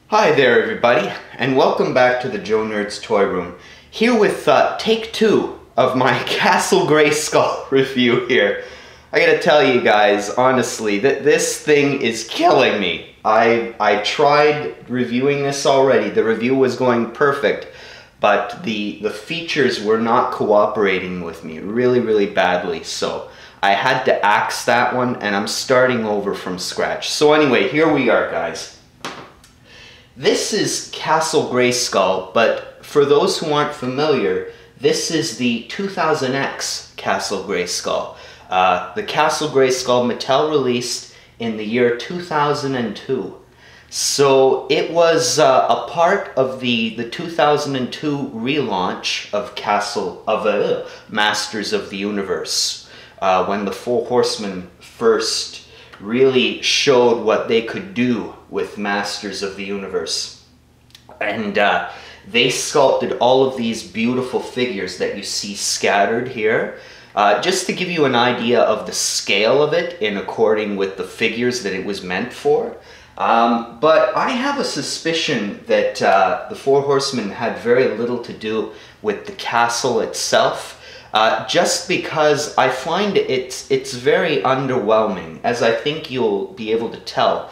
Hi there everybody, and welcome back to the Joe Nerd's Toy Room. Here with take 2 of my Castle Grayskull review here. I gotta tell you guys, honestly, that this thing is killing me. I tried reviewing this already. The review was going perfect, but the features were not cooperating with me really badly, so I had to axe that one, and I'm starting over from scratch. So anyway, here we are, guys. This is Castle Grayskull, but for those who aren't familiar, this is the 2000X Castle Grayskull. The Castle Grayskull Mattel released in the year 2002. So it was a part of the 2002 relaunch of Masters of the Universe, when the Four Horsemen first really showed what they could do with Masters of the Universe. And they sculpted all of these beautiful figures that you see scattered here. Just to give you an idea of the scale of it in according with the figures that it was meant for. But I have a suspicion that the Four Horsemen had very little to do with the castle itself. Just because I find it's very underwhelming, as I think you'll be able to tell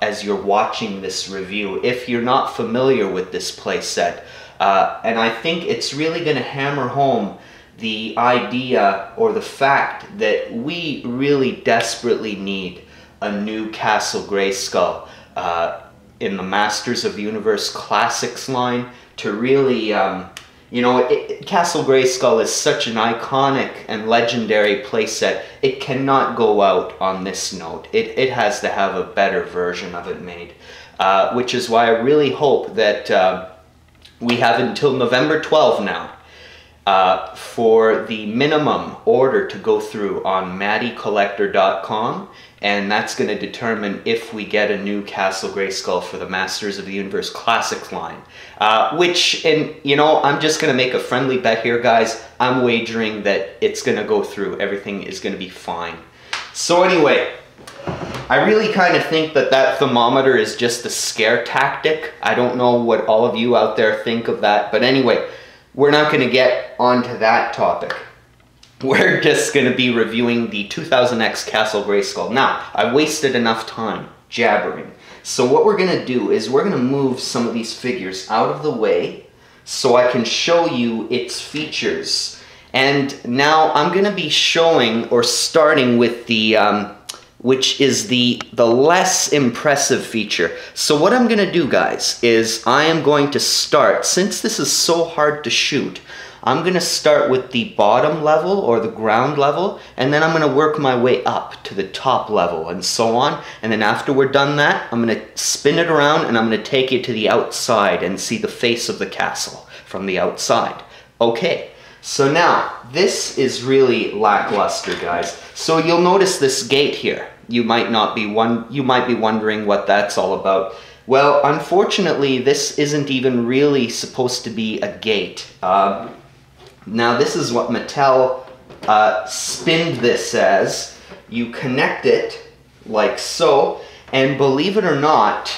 as you're watching this review, if you're not familiar with this playset. And I think it's really going to hammer home the idea or the fact that we really desperately need a new Castle Grayskull in the Masters of the Universe Classics line to really... Castle Grayskull is such an iconic and legendary playset, it cannot go out on this note. It has to have a better version of it made. Which is why I really hope that we have until November 12 now for the minimum order to go through on MattyCollector.com, and that's going to determine if we get a new Castle Grayskull for the Masters of the Universe Classics line. I'm just going to make a friendly bet here, guys. I'm wagering that it's going to go through. Everything is going to be fine. So anyway, I really kind of think that thermometer is just a scare tactic. I don't know what all of you out there think of that, but anyway, we're not going to get onto that topic. We're just going to be reviewing the 2000X Castle Grayskull. Now, I've wasted enough time jabbering. So what we're going to do is we're going to move some of these figures out of the way so I can show you its features. And now I'm going to be showing or starting with the which is the less impressive feature. So what I'm going to do, guys, is I am going to start, since this is so hard to shoot, I'm going to start with the bottom level or the ground level, and then I'm going to work my way up to the top level and so on. And then after we're done that, I'm going to spin it around and I'm going to take you to the outside and see the face of the castle from the outside. Okay, so now this is really lackluster, guys. So you'll notice this gate here. You might be wondering what that's all about. Well, unfortunately, this isn't even really supposed to be a gate. Now, this is what Mattel spinned this as. You connect it like so, and believe it or not,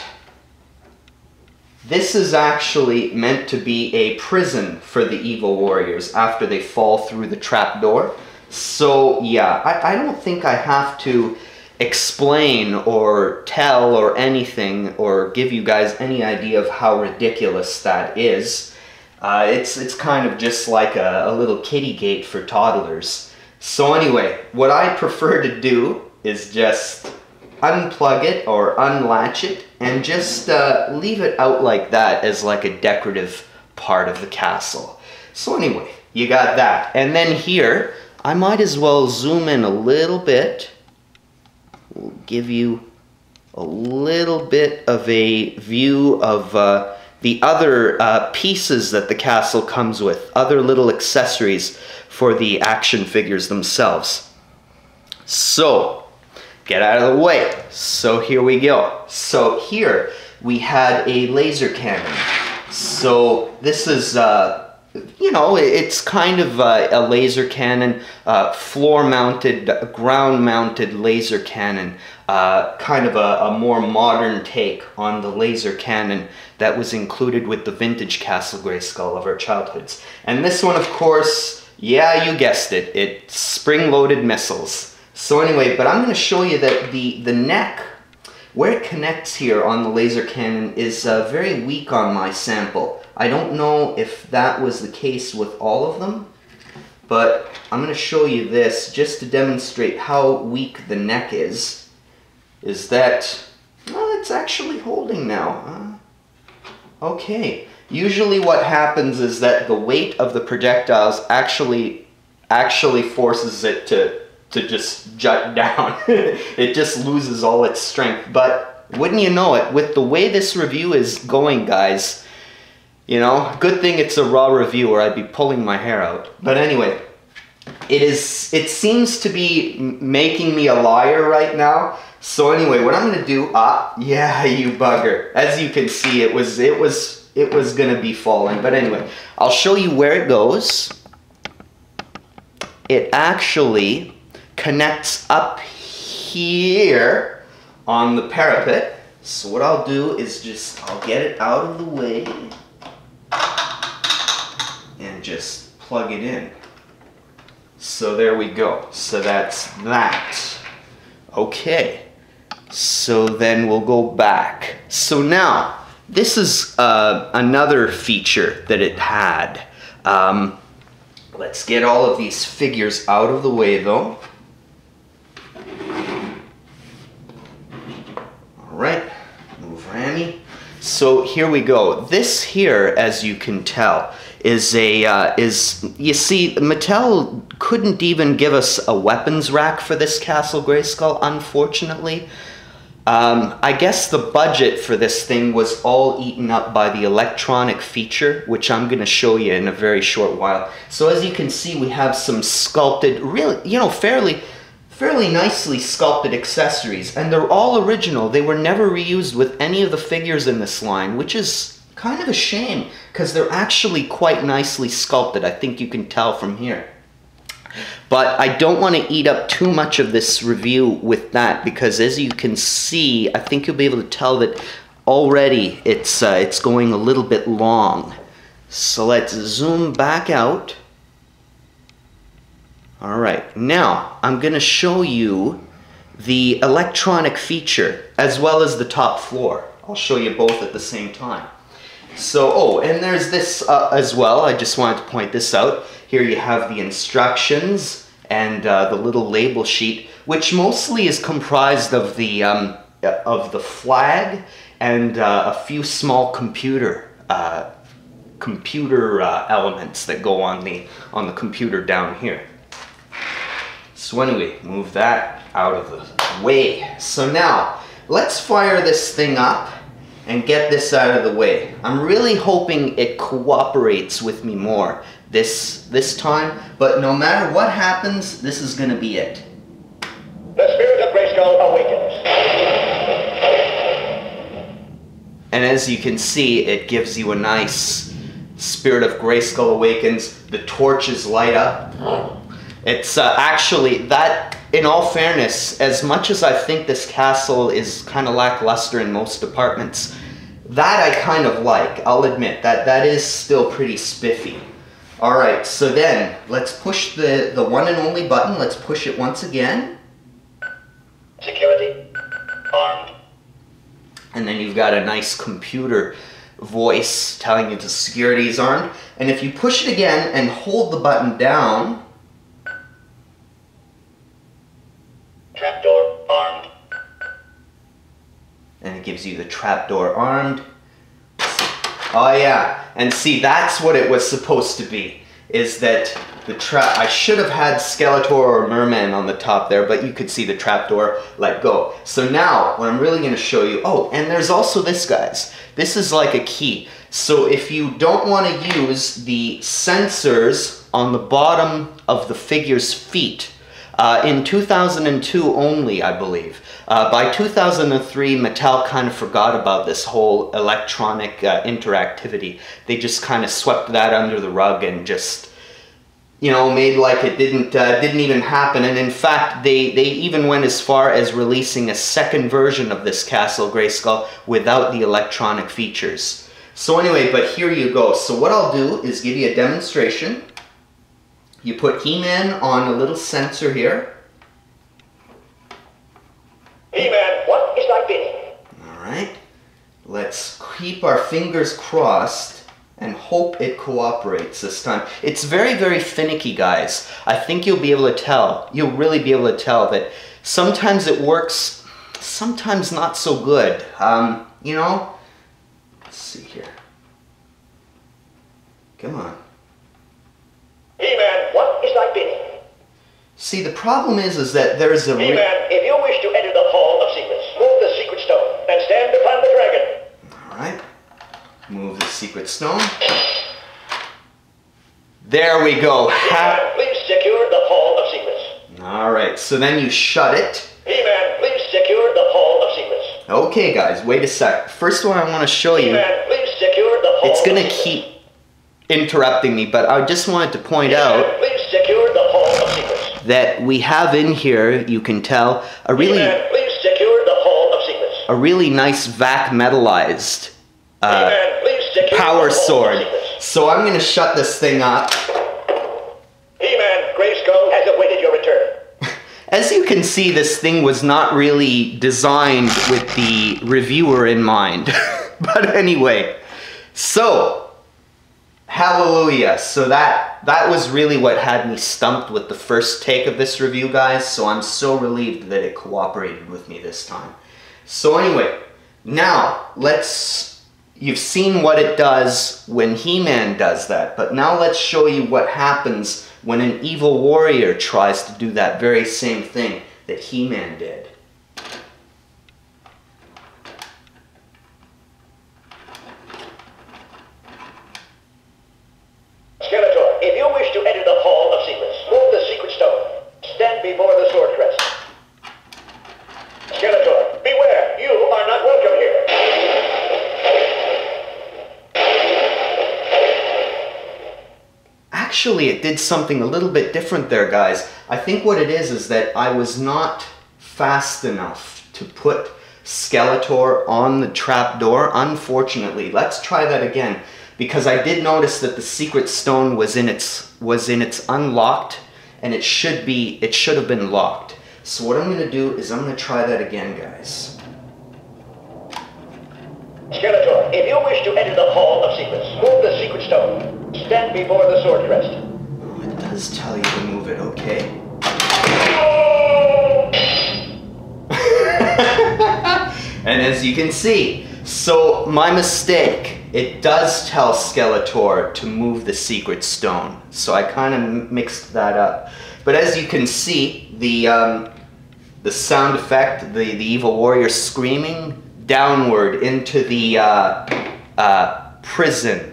this is actually meant to be a prison for the evil warriors after they fall through the trapdoor. So, yeah, I don't think I have to explain or tell or anything or give you guys any idea of how ridiculous that is. It's kind of just like a little kiddie gate for toddlers. So anyway, what I prefer to do is just unplug it or unlatch it and just leave it out like that as like a decorative part of the castle. So anyway, you got that. And then here, I might as well zoom in a little bit. We'll give you a little bit of a view of the other pieces that the castle comes with, other little accessories for the action figures themselves. So, get out of the way. So here we go. So here we had a laser cannon. So this is you know, it's kind of a laser cannon, floor-mounted, ground-mounted laser cannon, kind of a more modern take on the laser cannon that was included with the vintage Castle Grayskull of our childhoods. And this one, of course, yeah, you guessed it, it's spring-loaded missiles. So anyway, but I'm going to show you that the neck, where it connects here on the laser cannon, is very weak on my sample. I don't know if that was the case with all of them, but I'm going to show you this just to demonstrate how weak the neck is that, well, it's actually holding now. Okay, usually what happens is that the weight of the projectiles actually forces it to just jut down. It just loses all its strength. But wouldn't you know it, with the way this review is going, guys, you know, good thing it's a raw review or I'd be pulling my hair out. But anyway, it seems to be making me a liar right now. So anyway, what I'm gonna do, yeah, you bugger. As you can see, it was gonna be falling. But anyway, I'll show you where it goes. It actually connects up here on the parapet. So what I'll do is I'll get it out of the way and just plug it in. So there we go. So that's that. Okay. So then we'll go back. So now, this is another feature that it had. Let's get all of these figures out of the way though. Alright, move Rami. So here we go. This here, as you can tell, you see, Mattel couldn't even give us a weapons rack for this Castle Grayskull, unfortunately. I guess the budget for this thing was all eaten up by the electronic feature, which I'm going to show you in a very short while. So as you can see, we have some sculpted, really, you know, fairly nicely sculpted accessories, and they're all original. They were never reused with any of the figures in this line, which is kind of a shame, because they're actually quite nicely sculpted. I think you can tell from here. But I don't want to eat up too much of this review with that, because as you can see, I think you'll be able to tell that already it's going a little bit long. So let's zoom back out. Alright, now I'm going to show you the electronic feature as well as the top floor. I'll show you both at the same time. So, oh, and there's this as well. I just wanted to point this out. Here you have the instructions and the little label sheet, which mostly is comprised of the flag and a few small computer elements that go on the computer down here. So anyway, move that out of the way. So now, let's fire this thing up and get this out of the way. I'm really hoping it cooperates with me more this time, but no matter what happens, this is going to be it. The spirit of Grayskull awakens. And as you can see, it gives you a nice Spirit of Grayskull Awakens. The torches light up. It's actually, that, in all fairness, as much as I think this castle is kind of lackluster in most departments, that I kind of like. I'll admit, that is still pretty spiffy. Alright, so then, let's push the one and only button. Let's push it once again. Security. Armed. And then you've got a nice computer voice telling you the security is armed. And if you push it again and hold the button down, Trapdoor armed. and it gives you the trapdoor armed. Oh yeah, and see, that's what it was supposed to be, is that the I should have had Skeletor or Merman on the top there, but you could see the trapdoor let go. So now, what I'm really going to show you, oh, and there's also this, guys. This is like a key. So if you don't want to use the sensors on the bottom of the figure's feet, in 2002 only, I believe. By 2003, Mattel kind of forgot about this whole electronic interactivity. They just kind of swept that under the rug and just, you know, made like it didn't even happen. And in fact, they even went as far as releasing a second version of this Castle Grayskull without the electronic features. So anyway, but here you go. So what I'll do is give you a demonstration. You put He-Man on a little sensor here. He-Man, what is thy bidding? Alright. Let's keep our fingers crossed and hope it cooperates this time. It's very, very finicky, guys. I think you'll be able to tell. You'll really be able to tell that sometimes it works, sometimes not so good. You know? Let's see here. Come on. He-Man, what is thy bidding? See, the problem is that there's a... He-Man, if you wish to enter the Hall of Secrets, move the secret stone and stand upon the dragon. Alright. Move the secret stone. There we go. He-Man, please secure the Hall of Secrets. Alright, so then you shut it. He-Man, please secure the Hall of Secrets. Okay, guys, wait a sec. First one I want to show you... He-Man, please secure the Hall It's going of to Secrets. keep interrupting me, but I just wanted to point He-Man, out please secure the Hall of Secrets. that we have in here, you can tell, a really... He-Man, please secure the Hall of Secrets. a really nice vac metallized He-Man, please secure power the Hall sword. of Secrets. So I'm going to shut this thing up. He-Man, Grayskull has awaited your return. As you can see, this thing was not really designed with the reviewer in mind. But anyway, so hallelujah. So that was really what had me stumped with the first take of this review, guys. So I'm so relieved that it cooperated with me this time. So anyway, now you've seen what it does when He-Man does that, but now let's show you what happens when an evil warrior tries to do that very same thing that He-Man did. Skeletor, if you wish to enter the Hall of Secrets, move the secret stone. Stand before the sword crest. Skeletor, beware, you are not welcome here. Actually, it did something a little bit different there, guys. I think what it is that I was not fast enough to put Skeletor on the trapdoor, unfortunately. Let's try that again, because I did notice that the secret stone was in its unlocked, and it should have been locked. So what I'm going to do is I'm going to try that again, guys. Skeletor, if you wish to enter the Hall of Secrets, move the secret stone. Stand before the sword crest. Oh, it does tell you to move it, okay. And as you can see, so my mistake, it does tell Skeletor to move the secret stone. So I kind of mixed that up. But as you can see, the sound effect, the evil warrior screaming downward into the prison.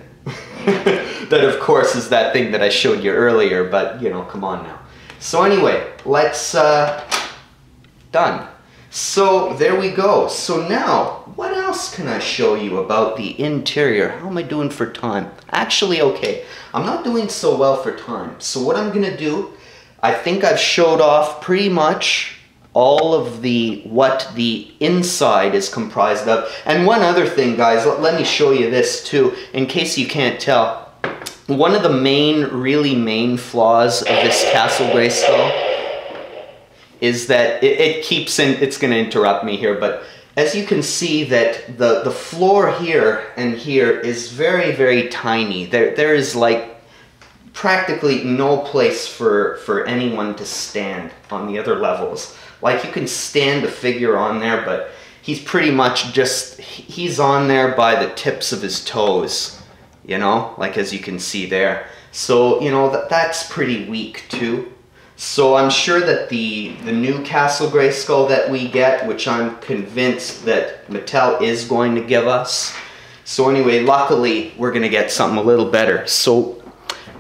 That of course is that thing that I showed you earlier, but you know, come on now. So anyway, let's, done. So there we go. So now, what else can I show you about the interior? How am I doing for time? Actually, okay, I'm not doing so well for time. So what I'm gonna do, I think I've showed off pretty much all of what the inside is comprised of. And one other thing, guys, let me show you this too, in case you can't tell. One of the really main flaws of this Castle Grayskull is that it's gonna interrupt me here, but as you can see that the floor here and here is very, very tiny. There is like practically no place for anyone to stand on the other levels. Like you can stand a figure on there, but he's pretty much he's on there by the tips of his toes, you know, like as you can see there. So, you know, that's pretty weak too. So I'm sure that the new Castle Grayskull that we get, which I'm convinced that Mattel is going to give us. So anyway, luckily we're gonna get something a little better. So,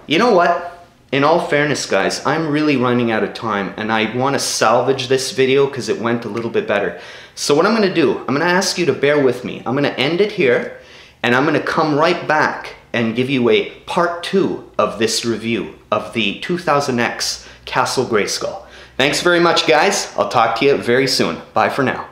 you know what? in all fairness, guys, I'm really running out of time and I want to salvage this video because it went a little bit better. So what I'm going to do, I'm going to ask you to bear with me. I'm going to end it here and I'm going to come right back and give you a part 2 of this review of the 2000X Castle Grayskull. Thanks very much, guys. I'll talk to you very soon. Bye for now.